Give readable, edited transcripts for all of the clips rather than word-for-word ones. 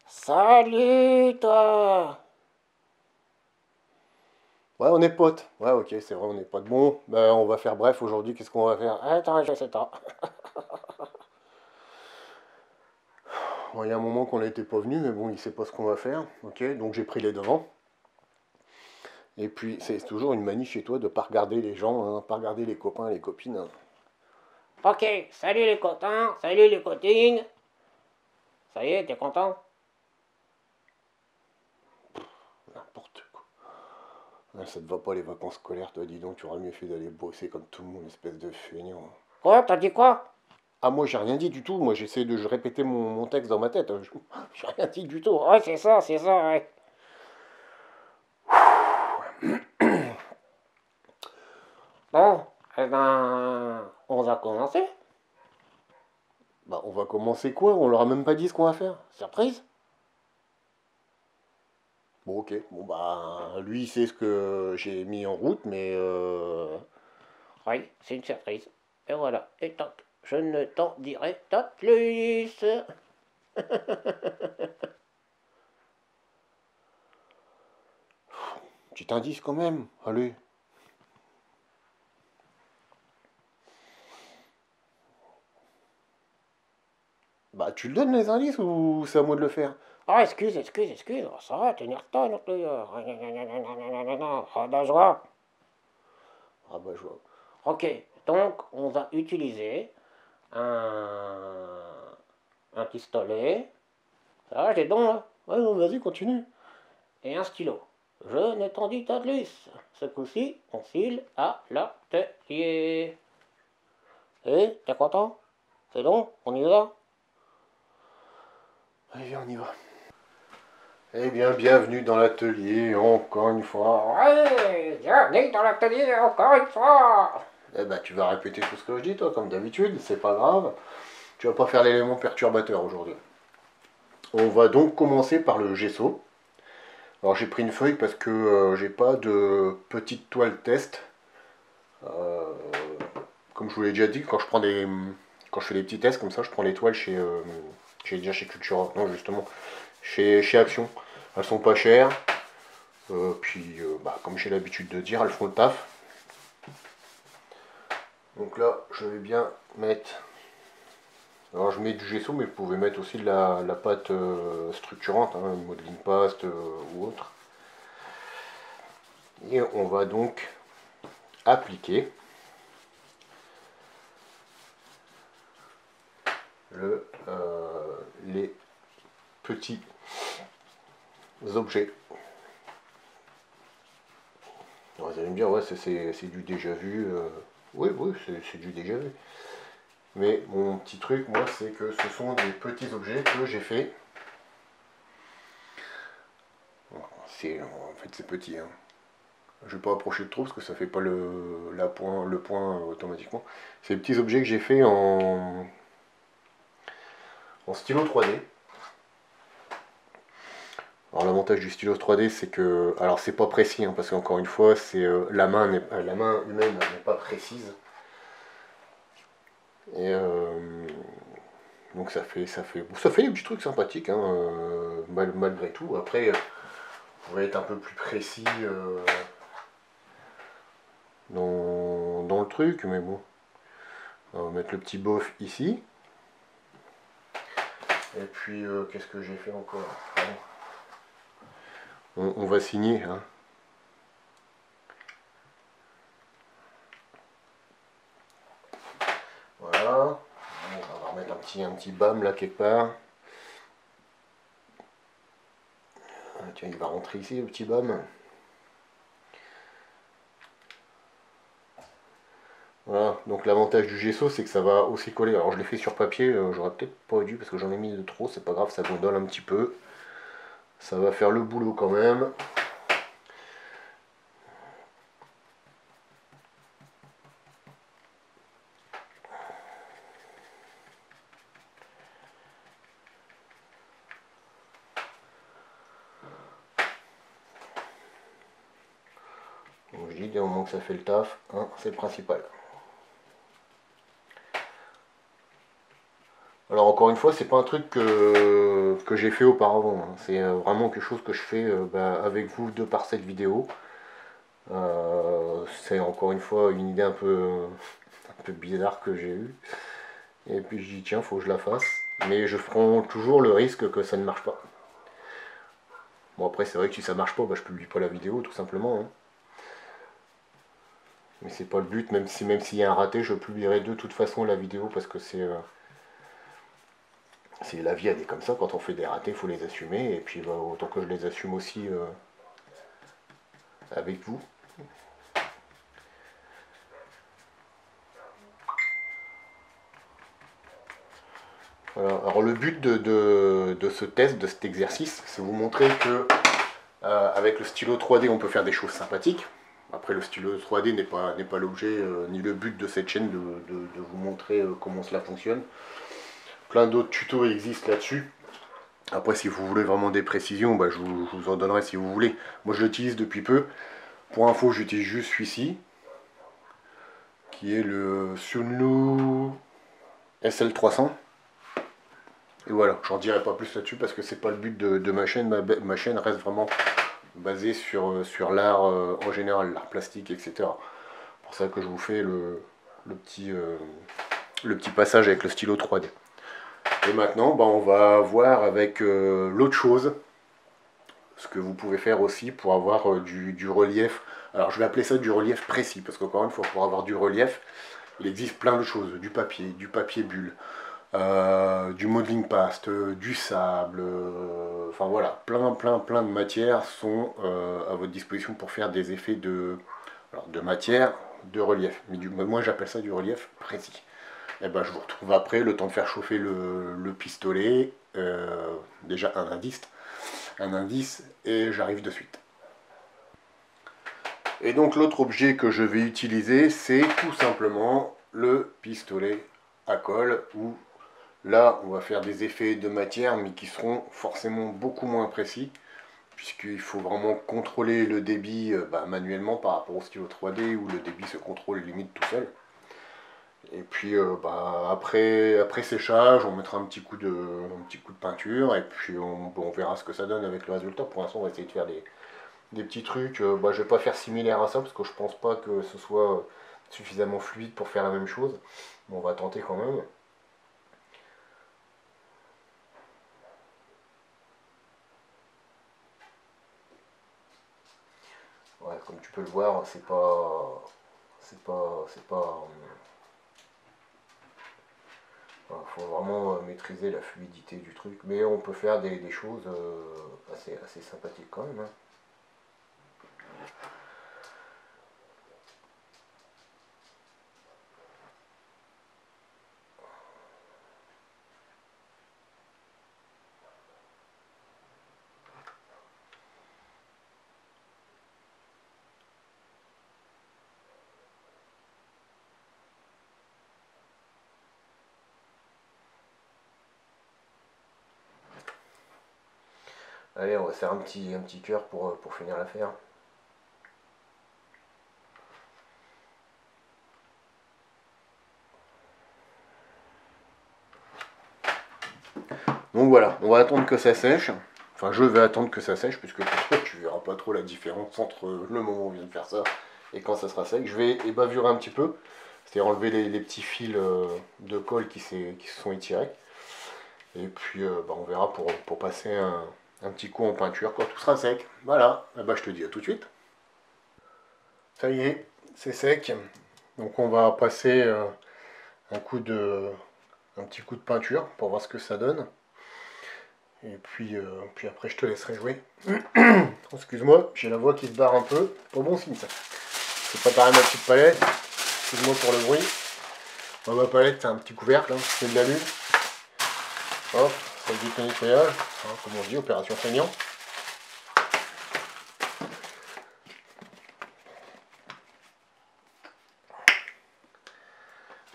Salut toi. Ouais, on est potes. Ouais, ok, c'est vrai, on est potes. Bon, ben, on va faire bref aujourd'hui. Qu'est-ce qu'on va faire? Attends, je sais pas. Bon, il y a un moment qu'on n'était pas venu, mais bon, il sait pas ce qu'on va faire. Ok, donc j'ai pris les devants. Et puis, c'est toujours une manie chez toi de pas regarder les gens, hein, pas regarder les copains, les copines, hein. Ok, salut les copains, salut les copines. Ça y est, t'es content? N'importe quoi. Ah, ça te va pas les vacances scolaires, toi, dis donc, tu aurais mieux fait d'aller bosser comme tout le monde, espèce de feignant. Quoi? T'as dit quoi? Ah, moi, j'ai rien dit du tout. Moi, j'essaie de répéter mon texte dans ma tête. J'ai rien dit du tout. Ouais, c'est ça, ouais. Bon, eh ben, on va commencer. Bah, on va commencer quoi? On leur a même pas dit ce qu'on va faire. Surprise? Bon, ok. Bon, bah, lui, il sait ce que j'ai mis en route, mais oui, c'est une surprise. Et voilà. Et toc. Je ne t'en dirai pas plus. Petit indice quand même. Allez. Bah, tu le donnes les indices ou c'est à moi de le faire? Ah, excuse. Oh, ça va, tenir-toi non plus. Ah, bah, je vois. Ah, bah, je vois. Ok, donc on va utiliser un, un pistolet. Ah, j'ai donc là. Ouais, non, vas-y, continue. Et un stylo. Je ne t'en dis pas plus. Ce coup-ci, on file à l'atelier. Et, t'es content? C'est bon? On y va? Allez, viens, on y va. Eh bien, bienvenue dans l'atelier, encore une fois. Ouais, bienvenue dans l'atelier, encore une fois. Eh ben, tu vas répéter tout ce que je dis, toi, comme d'habitude, c'est pas grave. Tu vas pas faire l'élément perturbateur aujourd'hui. On va donc commencer par le gesso. Alors, j'ai pris une feuille parce que j'ai pas de petite toile test. Euh, Comme je vous l'ai déjà dit, quand je fais des petits tests comme ça, je prends les toiles chez Cultura, non justement, chez Action. Elles sont pas chères. Puis, bah, comme j'ai l'habitude de dire, elles font le taf. Donc là, je vais bien mettre. Alors, je mets du gesso, mais vous pouvez mettre aussi de la pâte structurante, hein, une modeling paste ou autre. Et on va donc appliquer les petits objets. Alors, vous allez me dire, ouais, c'est du déjà vu. Oui, c'est du déjà vu. Mais mon petit truc, moi, c'est que ce sont des petits objets que j'ai fait. En fait, c'est petit, hein. Je vais pas approcher de trop parce que ça fait pas le point automatiquement. C'est des petits objets que j'ai fait en stylo 3D. Alors l'avantage du stylo 3D, c'est que, alors c'est pas précis, hein, parce qu'encore une fois, c'est la main humaine n'est pas précise. Et donc ça fait des petits trucs sympathiques, hein, malgré tout. Après, on va être un peu plus précis dans le truc, mais bon. On va mettre le petit bof ici. Et puis, qu'est-ce que j'ai fait encore? On va signer, hein. Voilà. On va remettre un petit bam là quelque part. Ah, tiens, il va rentrer ici le petit bam. Voilà, donc l'avantage du gesso c'est que ça va aussi coller. Alors je l'ai fait sur papier, j'aurais peut-être pas dû parce que j'en ai mis de trop, c'est pas grave, ça gondole un petit peu. Ça va faire le boulot quand même. Donc je dis, dès au moment que ça fait le taf, hein, c'est le principal. Alors encore une fois, c'est pas un truc que que j'ai fait auparavant. Hein. C'est vraiment quelque chose que je fais avec vous de par cette vidéo. C'est encore une fois une idée un peu bizarre que j'ai eue. Et puis je dis tiens, faut que je la fasse. Mais je prends toujours le risque que ça ne marche pas. Bon après c'est vrai que si ça marche pas, je publie pas la vidéo tout simplement. Hein. Mais c'est pas le but, même s'il y a un raté, je publierai de toute façon la vidéo parce que c'est la vie, elle est comme ça, quand on fait des ratés, il faut les assumer, et puis autant que je les assume aussi avec vous. Voilà. Alors le but de ce test, de cet exercice, c'est vous montrer que avec le stylo 3D on peut faire des choses sympathiques. Après le stylo 3D n'est pas l'objet ni le but de cette chaîne de vous montrer comment cela fonctionne. Plein d'autres tutos existent là-dessus. Après si vous voulez vraiment des précisions, je vous en donnerai si vous voulez. Moi je l'utilise depuis peu. Pour info j'utilise juste celui-ci, qui est le Sunlu SL300. Et voilà, j'en dirai pas plus là-dessus parce que c'est pas le but de ma chaîne. Ma chaîne reste vraiment basée sur l'art en général, l'art plastique, etc. C'est pour ça que je vous fais le petit passage avec le stylo 3D. Et maintenant, on va voir avec l'autre chose, ce que vous pouvez faire aussi pour avoir du relief. Alors je vais appeler ça du relief précis, parce qu'encore une fois, pour avoir du relief, il existe plein de choses, du papier bulle, du modeling paste, du sable, enfin voilà, plein de matières sont à votre disposition pour faire des effets de matière, de relief. Mais moi j'appelle ça du relief précis. Et je vous retrouve après, le temps de faire chauffer le pistolet, déjà un indice, et j'arrive de suite. Et donc l'autre objet que je vais utiliser, c'est tout simplement le pistolet à colle, où là on va faire des effets de matière, mais qui seront forcément beaucoup moins précis, puisqu'il faut vraiment contrôler le débit manuellement par rapport au stylo 3D, où le débit se contrôle limite tout seul. Et puis après séchage, on mettra un petit coup de peinture, et puis on verra ce que ça donne avec le résultat. Pour l'instant on va essayer de faire des petits trucs. Je vais pas faire similaire à ça parce que je pense pas que ce soit suffisamment fluide pour faire la même chose. Mais on va tenter quand même. Ouais, comme tu peux le voir, c'est pas faut vraiment maîtriser la fluidité du truc, mais on peut faire des choses assez sympathiques quand même. Hein. Allez, on va faire un petit cœur pour finir l'affaire. Donc voilà, on va attendre que ça sèche. Enfin, je vais attendre que ça sèche, puisque pour toi, tu verras pas trop la différence entre le moment où on vient de faire ça et quand ça sera sec. Je vais ébavurer un petit peu, c'est-à-dire enlever les petits fils de colle qui se sont étirés. Et puis, on verra pour passer un petit coup en peinture quand tout sera sec. Voilà, je te dis à tout de suite. Ça y est, c'est sec. Donc on va passer un petit coup de peinture pour voir ce que ça donne. Et puis après je te laisserai jouer. Excuse-moi, j'ai la voix qui se barre un peu. Pas bon signe ça. Je vais préparer ma petite palette. Excuse-moi pour le bruit. Ma palette c'est un petit couvercle, hein. C'est de l'alu. Hop, ça dit le nettoyage. Hein, comme on dit, opération feignant.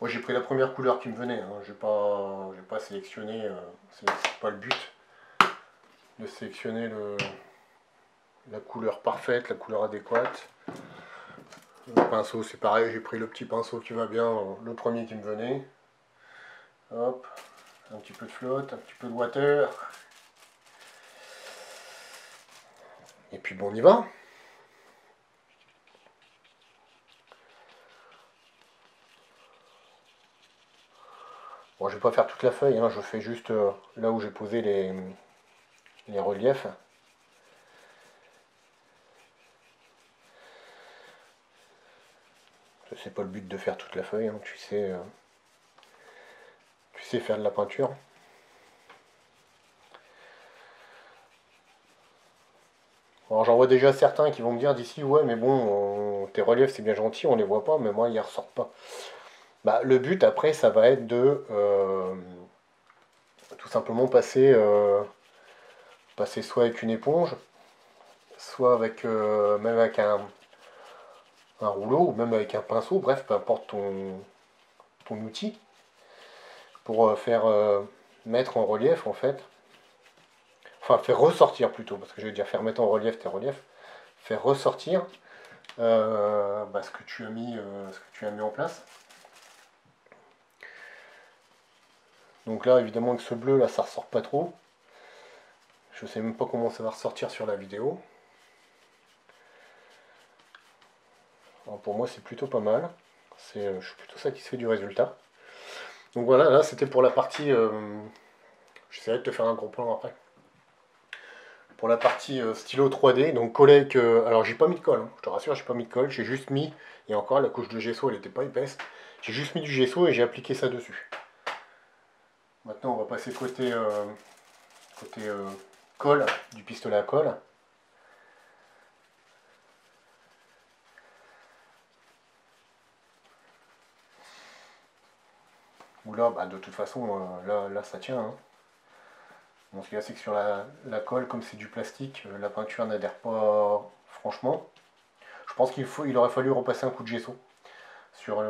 Moi j'ai pris la première couleur qui me venait. Hein. J'ai pas sélectionné. C'est pas le but de sélectionner la couleur parfaite, la couleur adéquate. Le pinceau c'est pareil, j'ai pris le petit pinceau qui va bien, le premier qui me venait. Hop, un petit peu de flotte, un petit peu de water. Et puis bon, on y va. Bon, je vais pas faire toute la feuille, hein, je fais juste là où j'ai posé les reliefs. C'est pas le but de faire toute la feuille, hein, tu sais faire de la peinture. Alors j'en vois déjà certains qui vont me dire d'ici, ouais mais bon, tes reliefs c'est bien gentil, on les voit pas, mais moi ils ressortent pas. Bah, le but après ça va être de tout simplement passer soit avec une éponge, soit avec même avec un rouleau, ou même avec un pinceau, bref, peu importe ton outil, pour faire mettre en relief en fait, enfin faire ressortir plutôt, parce que je vais dire faire mettre en relief tes reliefs, faire ressortir bah, ce que tu as mis en place. Donc là, évidemment, avec ce bleu, là, ça ressort pas trop. Je sais même pas comment ça va ressortir sur la vidéo. Alors pour moi, c'est plutôt pas mal. Je suis plutôt satisfait du résultat. Donc voilà, là, c'était pour la partie... J'essaierai de te faire un gros plan après. Pour la partie stylo 3D, donc collé avec... alors, j'ai pas mis de colle, hein. Je te rassure, j'ai pas mis de colle. J'ai juste mis... Et encore, la couche de gesso, elle était pas épaisse. J'ai juste mis du gesso et j'ai appliqué ça dessus. Maintenant, on va passer côté colle, du pistolet à colle. Où là, bah, de toute façon, là ça tient, hein. Bon, ce qu'il y a, c'est que sur la colle, comme c'est du plastique, la peinture n'adhère pas franchement. Je pense il aurait fallu repasser un coup de gesso sur,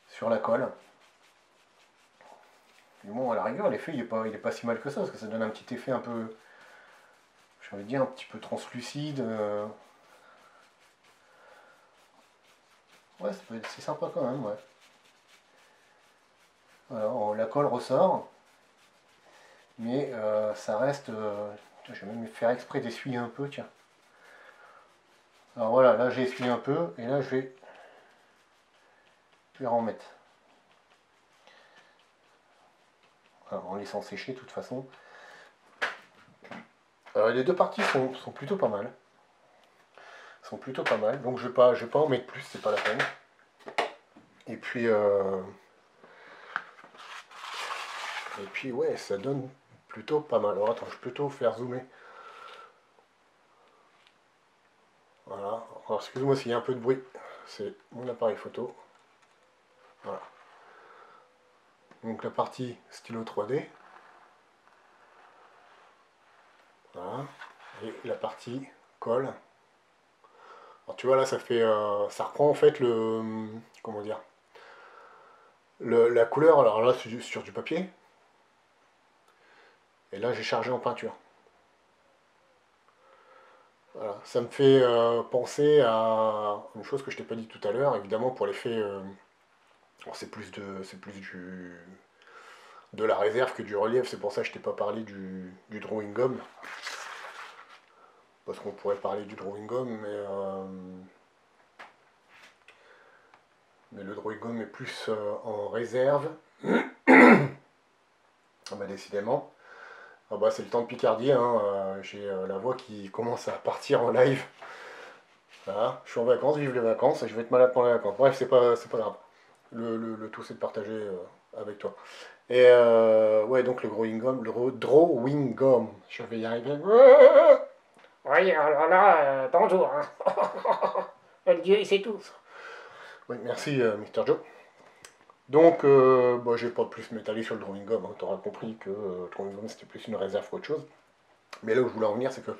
sur la colle. Mais bon, à la rigueur, l'effet, il est pas si mal que ça, parce que ça donne un petit effet un peu, j'ai envie de dire, un petit peu translucide. Ouais, c'est sympa quand même, ouais. Alors, la colle ressort, mais ça reste... je vais même faire exprès d'essuyer un peu, tiens. Alors voilà, là j'ai essuyé un peu, et là je vais en mettre. Alors, en laissant sécher de toute façon. Les deux parties sont plutôt pas mal. Sont plutôt pas mal, donc je vais pas en mettre plus, c'est pas la peine. Et puis ouais, ça donne plutôt pas mal. Alors attends, je vais plutôt faire zoomer. Voilà. Alors excuse-moi s'il y a un peu de bruit, c'est mon appareil photo. Voilà. Donc la partie stylo 3D. Voilà. Et la partie colle. Alors tu vois là, ça reprend en fait comment dire, la couleur. Alors là, c'est sur du papier. Et là, j'ai chargé en peinture. Voilà. Ça me fait penser à une chose que je t'ai pas dit tout à l'heure, évidemment pour l'effet. C'est plus de la réserve que du relief, c'est pour ça que je t'ai pas parlé du drawing gum. Parce qu'on pourrait parler du drawing gum, mais le drawing gum est plus en réserve. Ah bah décidément. Ah bah c'est le temps de Picardie, hein. J'ai la voix qui commence à partir en live. Voilà, je suis en vacances, vive les vacances, je vais être malade pendant les vacances. Bref, c'est pas grave. Le tout c'est de partager avec toi. Et ouais, donc le drawing gum, drawing gum, je vais y arriver. Oui, alors là, bonjour. Hein. Le Dieu, il sait tout. Oui, merci Mr. Joe. Donc, bah, je vais pas plus m'étaler sur le drawing gum, hein. Tu auras compris que le drawing gum c'était plus une réserve qu'autre chose. Mais là où je voulais en venir, c'est que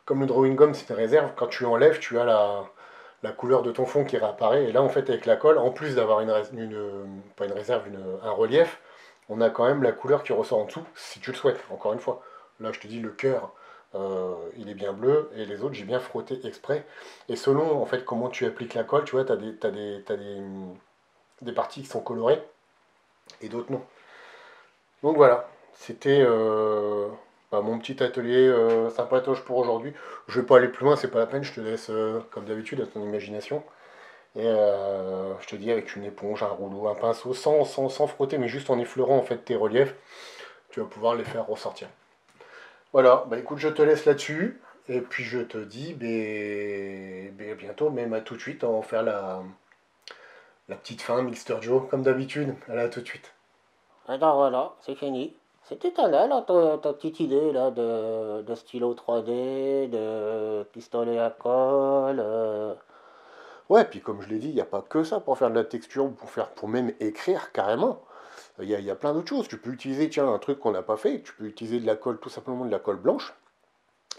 comme le drawing gum c'est une réserve, quand tu enlèves, tu as la couleur de ton fond qui réapparaît. Et là, en fait, avec la colle, en plus d'avoir pas une réserve, un relief, on a quand même la couleur qui ressort en dessous, si tu le souhaites, encore une fois. Là, je te dis, le cœur, il est bien bleu, et les autres, j'ai bien frotté exprès. Et selon, en fait, comment tu appliques la colle, tu vois, des parties qui sont colorées, et d'autres non. Donc voilà, c'était Voilà, mon petit atelier sympatoche pour aujourd'hui. Je vais pas aller plus loin, c'est pas la peine, je te laisse comme d'habitude à ton imagination. Et je te dis avec une éponge, un rouleau, un pinceau, sans frotter, mais juste en effleurant en fait tes reliefs, tu vas pouvoir les faire ressortir. Voilà, bah écoute, je te laisse là-dessus. Et puis je te dis à bientôt, même à tout de suite, on va faire la petite fin, Mixter Joe, comme d'habitude. Allez, à tout de suite. Alors voilà, c'est fini. C'était ta là, ta petite idée là de stylo 3D, de pistolet à colle. Ouais, puis comme je l'ai dit, il n'y a pas que ça pour faire de la texture, ou pour même écrire carrément. Il y a plein d'autres choses. Tu peux utiliser, tiens, un truc qu'on n'a pas fait, tu peux utiliser de la colle, tout simplement de la colle blanche,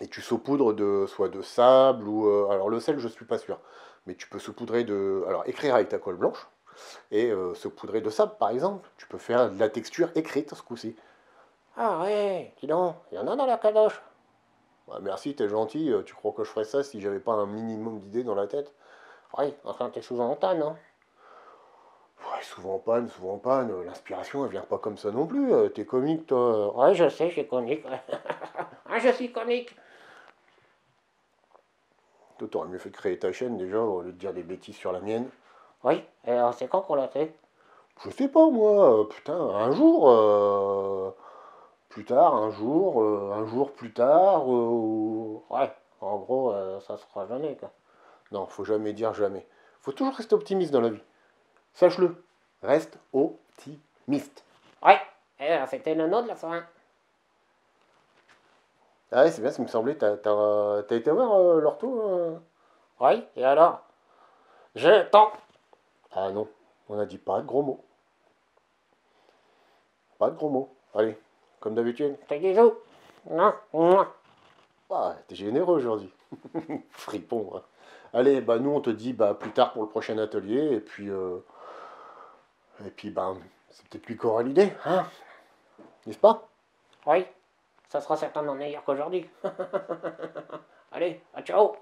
et tu saupoudres soit de sable, ou... alors le sel, je suis pas sûr. Mais tu peux saupoudrer de... Alors écrire avec ta colle blanche, et saupoudrer de sable, par exemple. Tu peux faire de la texture écrite, ce coup-ci. Ah ouais, dis donc, il y en a dans la caloche. Bah, merci, t'es gentil. Tu crois que je ferais ça si j'avais pas un minimum d'idées dans la tête? Oui, enfin t'es souvent en panne, hein. Ouais, souvent en panne. L'inspiration, elle vient pas comme ça non plus. T'es comique, toi. Ouais, je sais, je suis comique. Ouais. Ah, je suis comique. Toi, t'aurais mieux fait de créer ta chaîne déjà, au lieu de dire des bêtises sur la mienne. Oui, et alors c'est quand qu'on l'a fait? Je sais pas, moi. Putain, un jour. Plus tard, un jour plus tard. Ouais, en gros, ça se fera jamais, quoi. Non, faut jamais dire jamais. Faut toujours rester optimiste dans la vie. Sache-le. Reste optimiste. Ouais, et alors, c'était le nom de la fin. Ah ouais, c'est bien, ça me semblait. T'as été voir l'ortho Oui, et alors? Je t'en... Ah non, on a dit pas de gros mots. Pas de gros mots. Allez, comme d'habitude. Fais des bisous. Non, mouah. Ah, t'es généreux aujourd'hui. Fripon. Hein. Allez, bah nous on te dit bah plus tard pour le prochain atelier et puis bah c'est peut-être lui qui aura l'idée, hein, n'est-ce pas? Oui, ça sera certainement meilleur qu'aujourd'hui. Allez, à ciao.